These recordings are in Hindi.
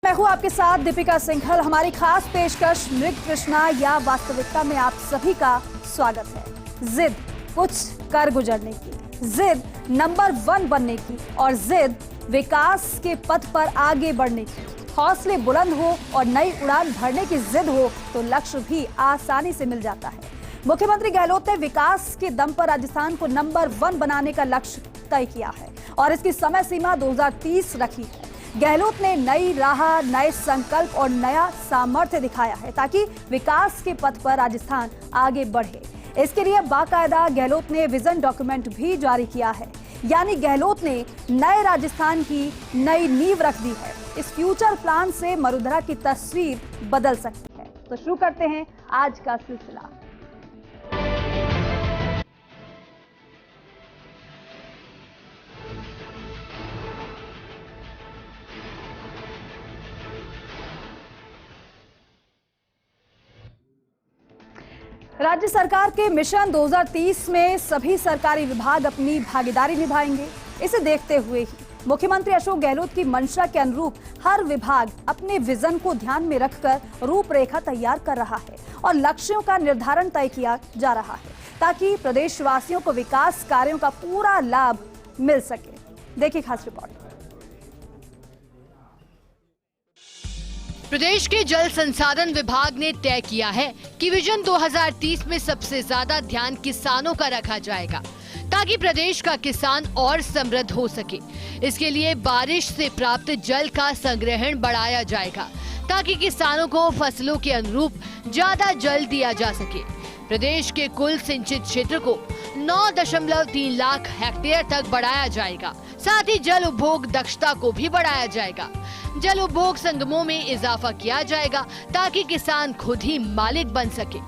मैं हूं आपके साथ दीपिका सिंघल। हमारी खास पेशकश मृग तृष्णा या वास्तविकता में आप सभी का स्वागत है। जिद कुछ कर गुजरने की, जिद नंबर 1 बनने की और जिद विकास के पथ पर आगे बढ़ने की। हौसले बुलंद हो और नई उड़ान भरने की जिद हो तो लक्ष्य भी आसानी से मिल जाता है। मुख्यमंत्री गहलोत ने विकास के दम पर राजस्थान को नंबर 1 बनाने का लक्ष्य तय किया है और इसकी समय सीमा 2030 रखी है। गहलोत ने नई राह, नए संकल्प और नया सामर्थ्य दिखाया है ताकि विकास के पथ पर राजस्थान आगे बढ़े। इसके लिए बाकायदा गहलोत ने विजन डॉक्यूमेंट भी जारी किया है, यानी गहलोत ने नए राजस्थान की नई नींव रख दी है। इस फ्यूचर प्लान से मरुधरा की तस्वीर बदल सकती है। तो शुरू करते हैं आज का सिलसिला। राज्य सरकार के मिशन 2030 में सभी सरकारी विभाग अपनी भागीदारी निभाएंगे। इसे देखते हुए ही मुख्यमंत्री अशोक गहलोत की मंशा के अनुरूप हर विभाग अपने विजन को ध्यान में रखकर रूपरेखा तैयार कर रहा है और लक्ष्यों का निर्धारण तय किया जा रहा है ताकि प्रदेशवासियों को विकास कार्यों का पूरा लाभ मिल सके। देखिए खास रिपोर्ट। प्रदेश के जल संसाधन विभाग ने तय किया है कि विजन 2030 में सबसे ज्यादा ध्यान किसानों का रखा जाएगा ताकि प्रदेश का किसान और समृद्ध हो सके। इसके लिए बारिश से प्राप्त जल का संग्रहण बढ़ाया जाएगा ताकि किसानों को फसलों के अनुरूप ज्यादा जल दिया जा सके। प्रदेश के कुल सिंचित क्षेत्र को 9.3 लाख हेक्टेयर तक बढ़ाया जाएगा। साथ ही जल उपभोग दक्षता को भी बढ़ाया जाएगा। जल उपभोग संगमों में इजाफा किया जाएगा ताकि किसान खुद ही मालिक बन सके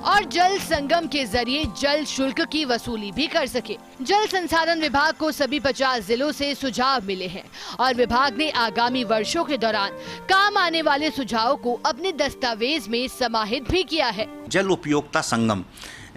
और जल संगम के जरिए जल शुल्क की वसूली भी कर सके। जल संसाधन विभाग को सभी 50 जिलों से सुझाव मिले हैं और विभाग ने आगामी वर्षों के दौरान काम आने वाले सुझावों को अपने दस्तावेज में समाहित भी किया है। जल उपयोगिता संगम,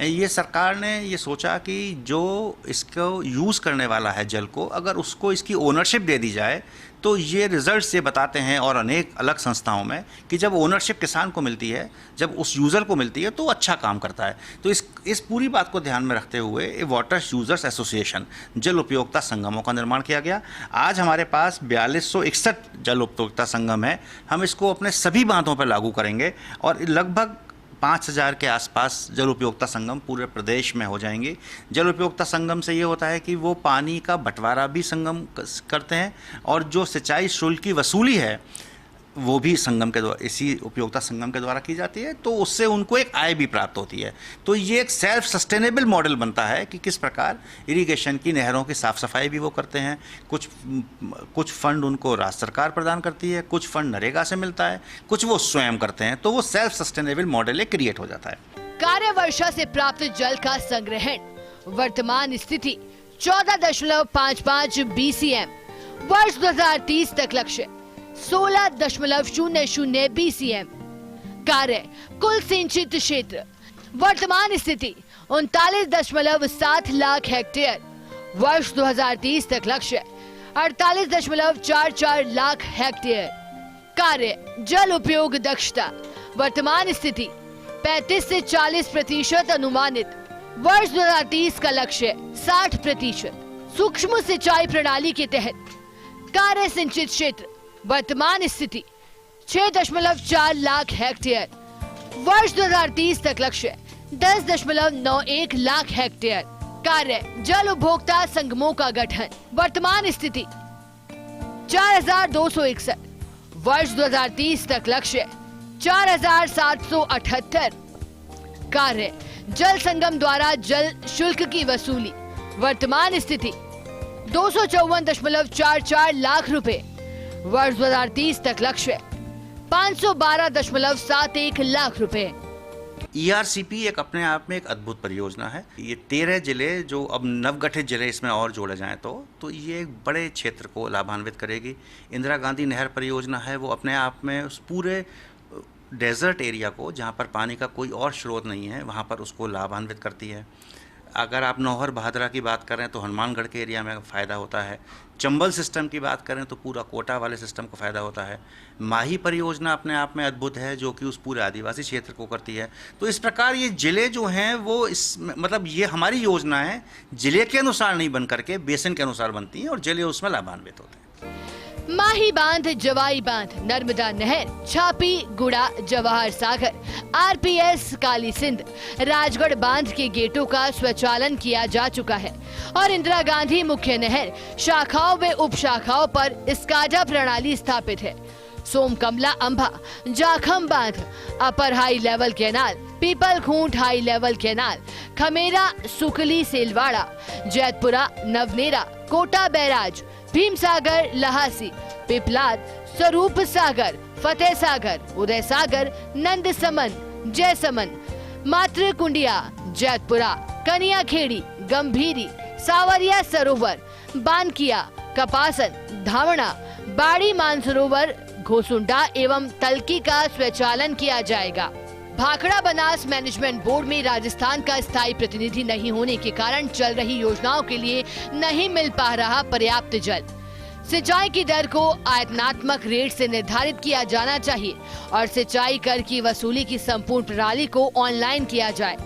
ये सरकार ने ये सोचा कि जो इसको यूज़ करने वाला है जल को, अगर उसको इसकी ओनरशिप दे दी जाए तो ये रिजल्ट्स ये बताते हैं और अनेक अलग संस्थाओं में कि जब ओनरशिप किसान को मिलती है, जब उस यूज़र को मिलती है तो अच्छा काम करता है। तो इस पूरी बात को ध्यान में रखते हुए वाटर यूजर्स एसोसिएशन जल उपयोगिता संगमों का निर्माण किया गया। आज हमारे पास 4261 जल उपयोगिता संगम है। हम इसको अपने सभी बांधों पर लागू करेंगे और लगभग 5000 के आसपास जल उपयोगिता संगम पूरे प्रदेश में हो जाएंगे। जल उपयोगिता संगम से ये होता है कि वो पानी का बंटवारा भी संगम करते हैं और जो सिंचाई शुल्क की वसूली है वो भी संगम के द्वारा, इसी उपयोगिता संगम के द्वारा की जाती है। तो उससे उनको एक आय भी प्राप्त होती है। तो ये एक सेल्फ सस्टेनेबल मॉडल बनता है कि किस प्रकार इरिगेशन की नहरों की साफ़ सफाई भी वो करते हैं। कुछ फंड उनको राज्य सरकार प्रदान करती है, कुछ फंड नरेगा से मिलता है, कुछ वो स्वयं करते हैं। तो वो सेल्फ सस्टेनेबल मॉडल एक क्रिएट हो जाता है। कार्य वर्षा से प्राप्त जल का संग्रहण वर्तमान स्थिति 14.55 BCM, वर्ष 2030 तक लक्ष्य 16.00 BCM। कार्य कुल सिंचित क्षेत्र वर्तमान स्थिति 39.7 लाख हेक्टेयर, वर्ष 2030 तक लक्ष्य 48.44 लाख हेक्टेयर। कार्य जल उपयोग दक्षता वर्तमान स्थिति 35 से 40% अनुमानित, वर्ष 2030 का लक्ष्य 60%। सूक्ष्म सिंचाई प्रणाली के तहत कार्य सिंचित क्षेत्र वर्तमान स्थिति 6.4 लाख हेक्टेयर, वर्ष 2030 तक लक्ष्य 10.91 लाख हेक्टेयर। कार्य जल उपभोक्ता संगमों का गठन वर्तमान स्थिति 4261, वर्ष 2030 तक लक्ष्य 4778। कार्य जल संगम द्वारा जल शुल्क की वसूली वर्तमान स्थिति 254.44 लाख रुपए, वर्ष 2030 तक लक्ष्य 512.71 लाख रुपए। ERCP एक अपने आप में एक अद्भुत परियोजना है। ये 13 जिले जो अब नवगठित जिले इसमें और जोड़े जाएं तो ये एक बड़े क्षेत्र को लाभान्वित करेगी। इंदिरा गांधी नहर परियोजना है, वो अपने आप में उस पूरे डेजर्ट एरिया को, जहाँ पर पानी का कोई और स्रोत नहीं है, वहाँ पर उसको लाभान्वित करती है। अगर आप नौहर भादरा की बात करें तो हनुमानगढ़ के एरिया में फ़ायदा होता है। चंबल सिस्टम की बात करें तो पूरा कोटा वाले सिस्टम को फ़ायदा होता है। माही परियोजना अपने आप में अद्भुत है, जो कि उस पूरे आदिवासी क्षेत्र को करती है। तो इस प्रकार ये ज़िले जो हैं वो इस मतलब ये हमारी योजना है, ज़िले के अनुसार नहीं बन करके बेसिन के अनुसार बनती हैं और ज़िले उसमें लाभान्वित होते हैं। माही बांध, जवाई बांध, नर्मदा नहर, छापी, गुड़ा, जवाहर सागर, आरपीएस, काली सिंध, राजगढ़ बांध के गेटों का स्वचालन किया जा चुका है और इंदिरा गांधी मुख्य नहर शाखाओं व उप शाखाओं पर स्काडा प्रणाली स्थापित है। सोमकमला अंबा, जाखम बांध, upper high level canal, Pipal Khunt high level canal, Khamera, Sukli, Selwara, Jaitpura, Navnera, Kota barrage, Bhim Sagar, Lahasi, Piplad, Swaroop Sagar, Fateh Sagar, उदय सागर, नंद समन, जयसमन, मात्र कुंडिया, जैतपुरा, कनिया खेड़ी, गंभीरी, सावरिया सरोवर, बानकिया, कपासन, धावणा, बाड़ी मानसरोवर, घोसुंडा एवं तलकी का स्वचालन किया जाएगा। भाखड़ा बनास मैनेजमेंट बोर्ड में राजस्थान का स्थायी प्रतिनिधि नहीं होने के कारण चल रही योजनाओं के लिए नहीं मिल पा रहा पर्याप्त जल। सिंचाई की दर को आयतनात्मक रेट से निर्धारित किया जाना चाहिए और सिंचाई कर की वसूली की संपूर्ण प्रणाली को ऑनलाइन किया जाए।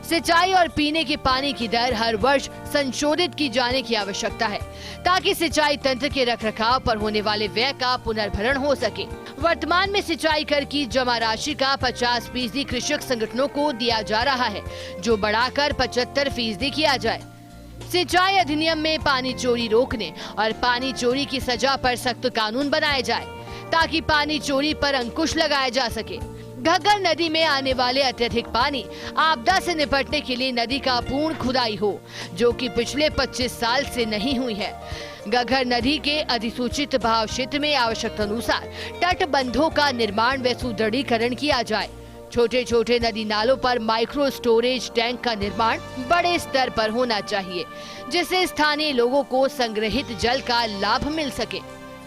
सिंचाई और पीने के पानी की दर हर वर्ष संशोधित की जाने की आवश्यकता है ताकि सिंचाई तंत्र के रखरखाव पर होने वाले व्यय का पुनर्भरण हो सके। वर्तमान में सिंचाई कर की जमा राशि का 50% कृषक संगठनों को दिया जा रहा है, जो बढ़ाकर 75% किया जाए। सिंचाई अधिनियम में पानी चोरी रोकने और पानी चोरी की सजा पर सख्त कानून बनाए जाए ताकि पानी चोरी पर अंकुश लगाया जा सके। घग्गर नदी में आने वाले अत्यधिक पानी आपदा से निपटने के लिए नदी का पूर्ण खुदाई हो, जो कि पिछले 25 साल से नहीं हुई है। घग्गर नदी के अधिसूचित बहाव क्षेत्र में आवश्यकता अनुसार तटबंधों का निर्माण व सुदृढ़ीकरण किया जाए। छोटे छोटे नदी नालों पर माइक्रो स्टोरेज टैंक का निर्माण बड़े स्तर पर होना चाहिए, जिससे स्थानीय लोगों को संग्रहित जल का लाभ मिल सके।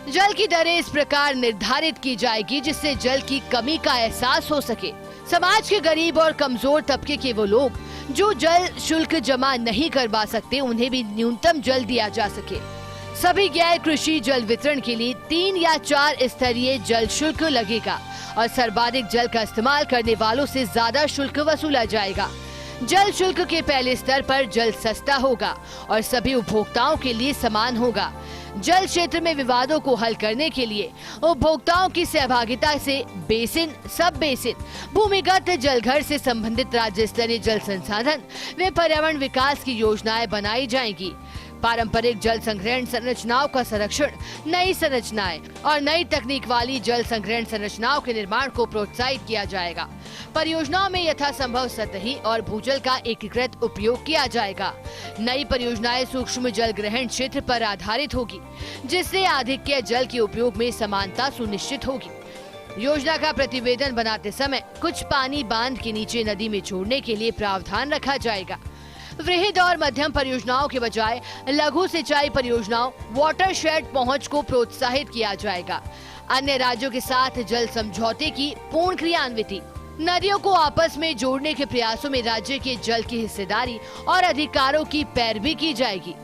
जल की दरें इस प्रकार निर्धारित की जाएगी जिससे जल की कमी का एहसास हो सके। समाज के गरीब और कमजोर तबके के वो लोग जो जल शुल्क जमा नहीं करवा सकते, उन्हें भी न्यूनतम जल दिया जा सके। सभी गैर कृषि जल वितरण के लिए 3 या 4 स्तरीय जल शुल्क लगेगा और सर्वाधिक जल का इस्तेमाल करने वालों से ज्यादा शुल्क वसूला जाएगा। जल शुल्क के पहले स्तर पर जल सस्ता होगा और सभी उपभोक्ताओं के लिए समान होगा। जल क्षेत्र में विवादों को हल करने के लिए उपभोक्ताओं की सहभागिता से बेसिन, सब बेसिन, भूमिगत जलघर से संबंधित राज्य स्तरीय जल संसाधन व पर्यावरण विकास की योजनाएं बनाई जाएंगी। पारंपरिक जल संग्रहण संरचनाओं का संरक्षण, नई संरचनाएं और नई तकनीक वाली जल संग्रहण संरचनाओं के निर्माण को प्रोत्साहित किया जाएगा। परियोजनाओं में यथासंभव सतही और भूजल का एकीकृत उपयोग किया जाएगा। नई परियोजनाएं सूक्ष्म जल ग्रहण क्षेत्र पर आधारित होगी, जिससे अधिक जल के उपयोग में समानता सुनिश्चित होगी। योजना का प्रतिवेदन बनाते समय कुछ पानी बांध के नीचे नदी में छोड़ने के लिए प्रावधान रखा जाएगा। वृहद और मध्यम परियोजनाओं के बजाय लघु सिंचाई परियोजनाओं, वाटरशेड पहुंच को प्रोत्साहित किया जाएगा। अन्य राज्यों के साथ जल समझौते की पूर्ण क्रियान्विति, नदियों को आपस में जोड़ने के प्रयासों में राज्य के जल की हिस्सेदारी और अधिकारों की पैरवी की जाएगी।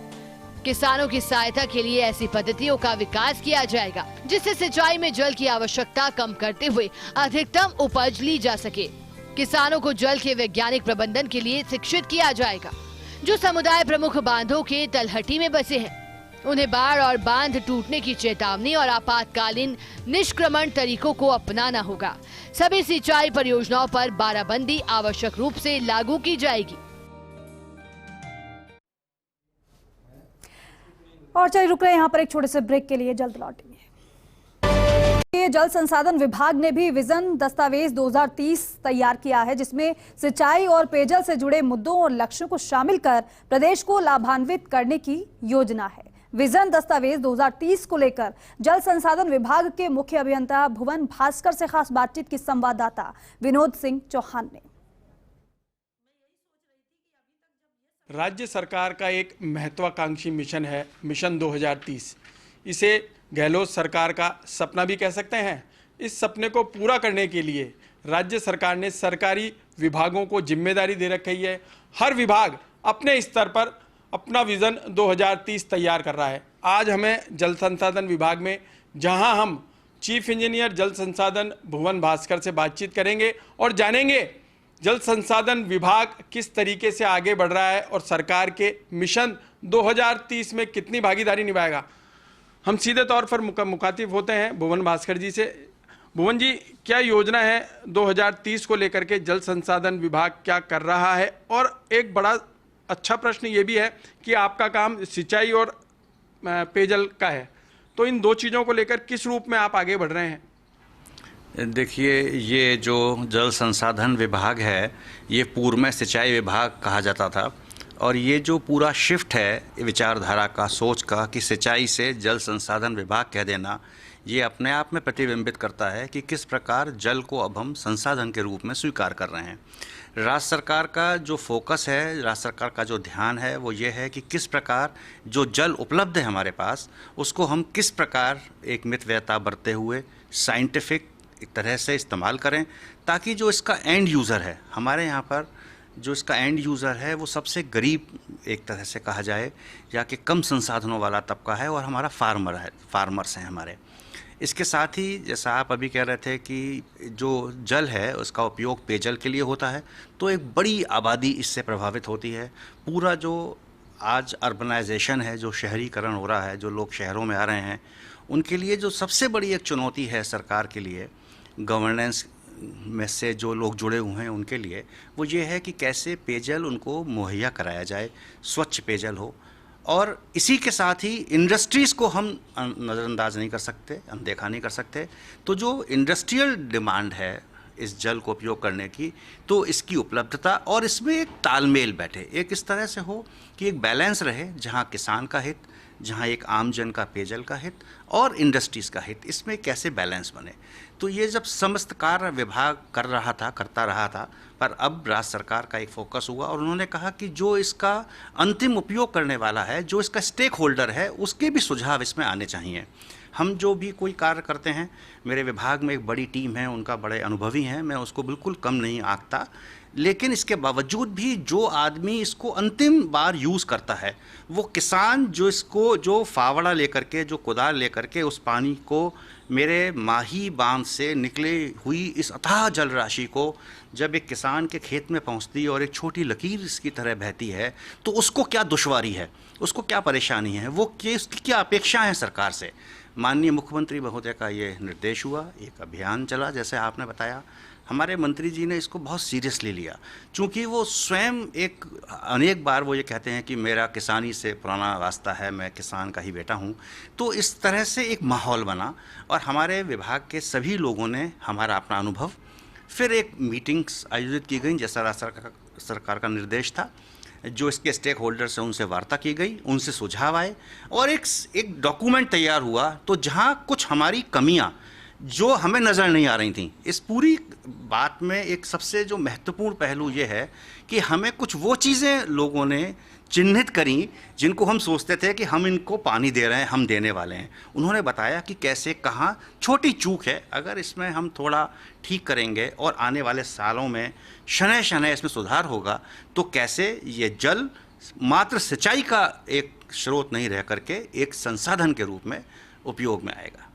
किसानों की सहायता के लिए ऐसी पद्धतियों का विकास किया जाएगा जिससे सिंचाई में जल की आवश्यकता कम करते हुए अधिकतम उपज ली जा सके। किसानों को जल के वैज्ञानिक प्रबंधन के लिए शिक्षित किया जाएगा। जो समुदाय प्रमुख बांधों के तलहटी में बसे हैं, उन्हें बाढ़ और बांध टूटने की चेतावनी और आपातकालीन निष्क्रमण तरीकों को अपनाना होगा। सभी सिंचाई परियोजनाओं पर बाराबंदी आवश्यक रूप से लागू की जाएगी। और चलिए रुक रहे हैं यहाँ पर एक छोटे से ब्रेक के लिए, जल्द लौटेंगे। जल संसाधन विभाग ने भी विजन दस्तावेज 2030 तैयार किया है, जिसमें सिंचाई और पेयजल से जुड़े मुद्दों और लक्ष्यों को शामिल कर प्रदेश को लाभान्वित करने की योजना है। विजन दस्तावेज 2030 को लेकर जल संसाधन विभाग के मुख्य अभियंता भुवन भास्कर से खास बातचीत की संवाददाता विनोद सिंह चौहान ने। राज्य सरकार का एक महत्वाकांक्षी मिशन है मिशन 2030। इसे गहलोत सरकार का सपना भी कह सकते हैं। इस सपने को पूरा करने के लिए राज्य सरकार ने सरकारी विभागों को जिम्मेदारी दे रखी है। हर विभाग अपने स्तर पर अपना विज़न 2030 तैयार कर रहा है। आज हमें जल संसाधन विभाग में, जहां हम चीफ इंजीनियर जल संसाधन भुवन भास्कर से बातचीत करेंगे और जानेंगे जल संसाधन विभाग किस तरीके से आगे बढ़ रहा है और सरकार के मिशन 2030 में कितनी भागीदारी निभाएगा। हम सीधे तौर पर मुखातिब होते हैं भुवन भास्कर जी से। भुवन जी, क्या योजना है 2030 को लेकर के, जल संसाधन विभाग क्या कर रहा है? और एक बड़ा अच्छा प्रश्न ये भी है कि आपका काम सिंचाई और पेयजल का है, तो इन दो चीज़ों को लेकर किस रूप में आप आगे बढ़ रहे हैं? देखिए, ये जो जल संसाधन विभाग है, ये पूर्व में सिंचाई विभाग कहा जाता था, और ये जो पूरा शिफ्ट है विचारधारा का, सोच का, कि सिंचाई से जल संसाधन विभाग कह देना, ये अपने आप में प्रतिबिंबित करता है कि किस प्रकार जल को अब हम संसाधन के रूप में स्वीकार कर रहे हैं। राज्य सरकार का जो फोकस है, राज्य सरकार का जो ध्यान है, वो ये है कि किस प्रकार जो जल उपलब्ध है हमारे पास, उसको हम किस प्रकार एक मितव्ययता बरतते हुए साइंटिफिक एक तरह से इस्तेमाल करें, ताकि जो इसका एंड यूज़र है हमारे यहाँ पर, जो इसका एंड यूज़र है वो सबसे गरीब एक तरह से कहा जाए, या कि कम संसाधनों वाला तबका है, और हमारा फार्मर्स हैं हमारे। इसके साथ ही जैसा आप अभी कह रहे थे कि जो जल है उसका उपयोग पेयजल के लिए होता है, तो एक बड़ी आबादी इससे प्रभावित होती है। पूरा जो आज अर्बनाइजेशन है, जो शहरीकरण हो रहा है, जो लोग शहरों में आ रहे हैं, उनके लिए जो सबसे बड़ी एक चुनौती है सरकार के लिए, गवर्नेंस में से जो लोग जुड़े हुए हैं उनके लिए, वो ये है कि कैसे पेयजल उनको मुहैया कराया जाए, स्वच्छ पेयजल हो। और इसी के साथ ही इंडस्ट्रीज़ को हम नज़रअंदाज नहीं कर सकते, अनदेखा नहीं कर सकते। तो जो इंडस्ट्रियल डिमांड है इस जल को उपयोग करने की, तो इसकी उपलब्धता और इसमें एक तालमेल बैठे, एक इस तरह से हो कि एक बैलेंस रहे, जहाँ किसान का हित, जहाँ एक आम जन का पेयजल का हित और इंडस्ट्रीज़ का हित, इसमें कैसे बैलेंस बने। तो ये जब समस्त कार्य विभाग करता रहा था, पर अब राज्य सरकार का एक फोकस हुआ और उन्होंने कहा कि जो इसका अंतिम उपयोग करने वाला है, जो इसका स्टेक होल्डर है, उसके भी सुझाव इसमें आने चाहिए। हम जो भी कोई कार्य करते हैं, मेरे विभाग में एक बड़ी टीम है, उनका बड़े अनुभवी हैं, मैं उसको बिल्कुल कम नहीं आंकता, लेकिन इसके बावजूद भी जो आदमी इसको अंतिम बार यूज़ करता है, वो किसान जो फावड़ा लेकर के, जो कुदाल लेकर के उस पानी को, मेरे माही बांध से निकले हुई इस अथाह जल राशि को जब एक किसान के खेत में पहुंचती है और एक छोटी लकीर इसकी तरह बहती है, तो उसको क्या दुश्वारी है, उसको क्या परेशानी है, उसकी क्या अपेक्षा है सरकार से। माननीय मुख्यमंत्री महोदय का ये निर्देश हुआ, एक अभियान चला, जैसे आपने बताया, हमारे मंत्री जी ने इसको बहुत सीरियसली लिया, चूँकि वो स्वयं अनेक बार वो ये कहते हैं कि मेरा किसानी से पुराना वास्ता है, मैं किसान का ही बेटा हूँ। तो इस तरह से एक माहौल बना और हमारे विभाग के सभी लोगों ने हमारा अपना अनुभव, फिर एक मीटिंग्स आयोजित की गई, जैसा राज्य सरकार का निर्देश था, जो इसके स्टेक होल्डर से उनसे वार्ता की गई, उनसे सुझाव आए और एक डॉक्यूमेंट तैयार हुआ। तो जहाँ कुछ हमारी कमियाँ जो हमें नज़र नहीं आ रही थी, इस पूरी बात में एक सबसे जो महत्वपूर्ण पहलू ये है कि हमें कुछ वो चीज़ें लोगों ने चिन्हित करी जिनको हम सोचते थे कि हम इनको पानी दे रहे हैं, हम देने वाले हैं। उन्होंने बताया कि कैसे, कहाँ छोटी चूक है, अगर इसमें हम थोड़ा ठीक करेंगे और आने वाले सालों में शनय शनय इसमें सुधार होगा, तो कैसे ये जल मात्र सिंचाई का एक स्रोत नहीं रह करके एक संसाधन के रूप में उपयोग में आएगा।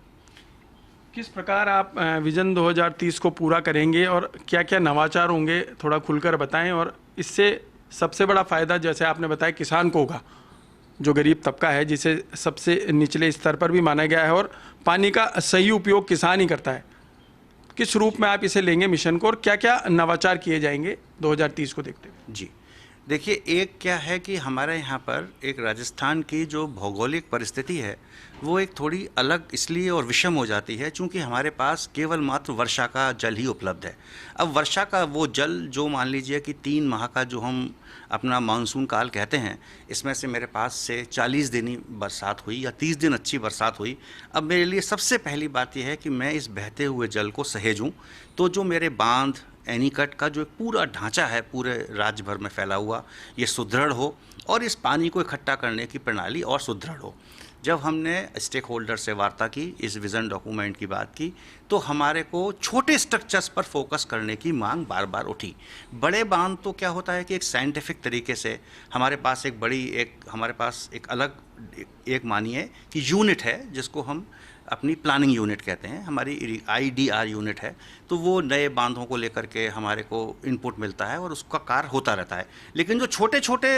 किस प्रकार आप विजन 2030 को पूरा करेंगे और क्या क्या नवाचार होंगे, थोड़ा खुलकर बताएं। और इससे सबसे बड़ा फ़ायदा, जैसे आपने बताया, किसान को होगा, जो गरीब तबका है, जिसे सबसे निचले स्तर पर भी माना गया है, और पानी का सही उपयोग किसान ही करता है। किस रूप में आप इसे लेंगे मिशन को, और क्या क्या नवाचार किए जाएंगे 2030 को देखते हुए? जी देखिए, एक क्या है कि हमारे यहाँ पर एक राजस्थान की जो भौगोलिक परिस्थिति है वो एक थोड़ी अलग इसलिए और विषम हो जाती है, चूँकि हमारे पास केवल मात्र वर्षा का जल ही उपलब्ध है। अब वर्षा का वो जल जो मान लीजिए कि 3 माह का जो हम अपना मानसून काल कहते हैं, इसमें से मेरे पास से 40 दिन ही बरसात हुई या 30 दिन अच्छी बरसात हुई। अब मेरे लिए सबसे पहली बात यह है कि मैं इस बहते हुए जल को सहेजूँ, तो जो मेरे बांध, एनीकट का जो एक पूरा ढांचा है पूरे राज्य भर में फैला हुआ, ये सुदृढ़ हो और इस पानी को इकट्ठा करने की प्रणाली और सुदृढ़ हो। जब हमने स्टेक होल्डर से वार्ता की, इस विज़न डॉक्यूमेंट की बात की, तो हमारे को छोटे स्ट्रक्चर्स पर फोकस करने की मांग बार बार उठी। बड़े बांध तो क्या होता है कि एक साइंटिफिक तरीके से हमारे पास एक अलग एक मानिए कि यूनिट है जिसको हम अपनी प्लानिंग यूनिट कहते हैं, हमारी IDR यूनिट है, तो वो नए बांधों को लेकर के हमारे को इनपुट मिलता है और उसका कार्य होता रहता है। लेकिन जो छोटे छोटे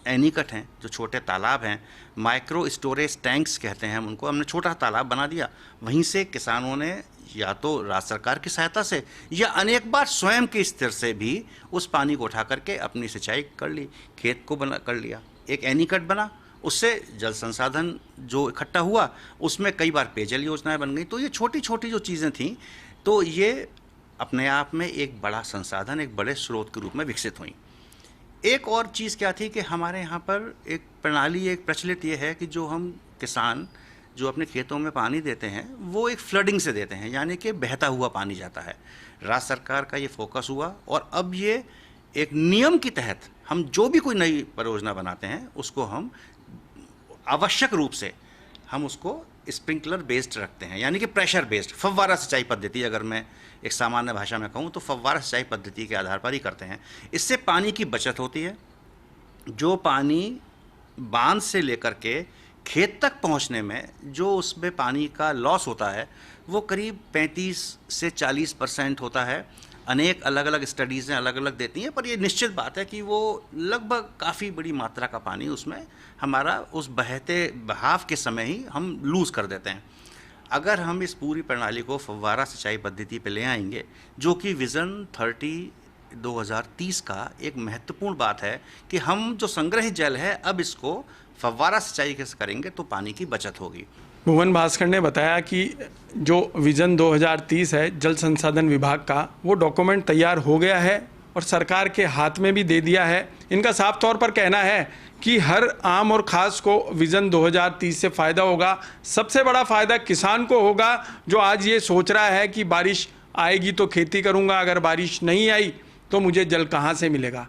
एनीकट हैं, जो छोटे तालाब हैं, माइक्रो स्टोरेज टैंक्स कहते हैं हम उनको, हमने छोटा तालाब बना दिया। वहीं से किसानों ने या तो राज्य सरकार की सहायता से या अनेक बार स्वयं के स्तर से भी उस पानी को उठा करके अपनी सिंचाई कर ली, खेत को बना कर लिया। एक एनीकट बना, उससे जल संसाधन जो इकट्ठा हुआ, उसमें कई बार पेयजल योजनाएं बन गई। तो ये छोटी छोटी जो चीज़ें थीं, तो ये अपने आप में एक बड़ा संसाधन, एक बड़े स्रोत के रूप में विकसित हुई। एक और चीज़ क्या थी कि हमारे यहाँ पर एक प्रणाली एक प्रचलित ये है कि जो हम किसान जो अपने खेतों में पानी देते हैं वो एक फ्लडिंग से देते हैं, यानी कि बहता हुआ पानी जाता है। राज्य सरकार का ये फोकस हुआ और अब ये एक नियम के तहत हम जो भी कोई नई परियोजना बनाते हैं उसको हम आवश्यक रूप से हम उसको स्प्रिंकलर बेस्ड रखते हैं, यानी कि प्रेशर बेस्ड फव्वारा सिंचाई पद्धति, अगर मैं एक सामान्य भाषा में कहूँ तो फव्वारा सिंचाई पद्धति के आधार पर ही करते हैं। इससे पानी की बचत होती है। जो पानी बांध से लेकर के खेत तक पहुँचने में जो उसमें पानी का लॉस होता है वो करीब 35 से 40% होता है। अनेक अलग अलग स्टडीज़ें अलग अलग देती हैं, पर ये निश्चित बात है कि वो लगभग काफ़ी बड़ी मात्रा का पानी उसमें हमारा उस बहते बहाव के समय ही हम लूज़ कर देते हैं। अगर हम इस पूरी प्रणाली को फव्वारा सिंचाई पद्धति पे ले आएंगे, जो कि विज़न 2030 का एक महत्वपूर्ण बात है कि हम जो संग्रहित जल है अब इसको फव्वारा सिंचाई कैसे करेंगे तो पानी की बचत होगी। भुवन भास्कर ने बताया कि जो विज़न 2030 है जल संसाधन विभाग का, वो डॉक्यूमेंट तैयार हो गया है और सरकार के हाथ में भी दे दिया है। इनका साफ तौर पर कहना है कि हर आम और ख़ास को विज़न 2030 से फ़ायदा होगा। सबसे बड़ा फ़ायदा किसान को होगा जो आज ये सोच रहा है कि बारिश आएगी तो खेती करूँगा, अगर बारिश नहीं आई तो मुझे जल कहाँ से मिलेगा।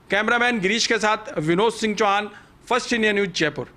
कैमरामैन गिरीश के साथ Vinod Singh Chauhan, first India news, Jaipur.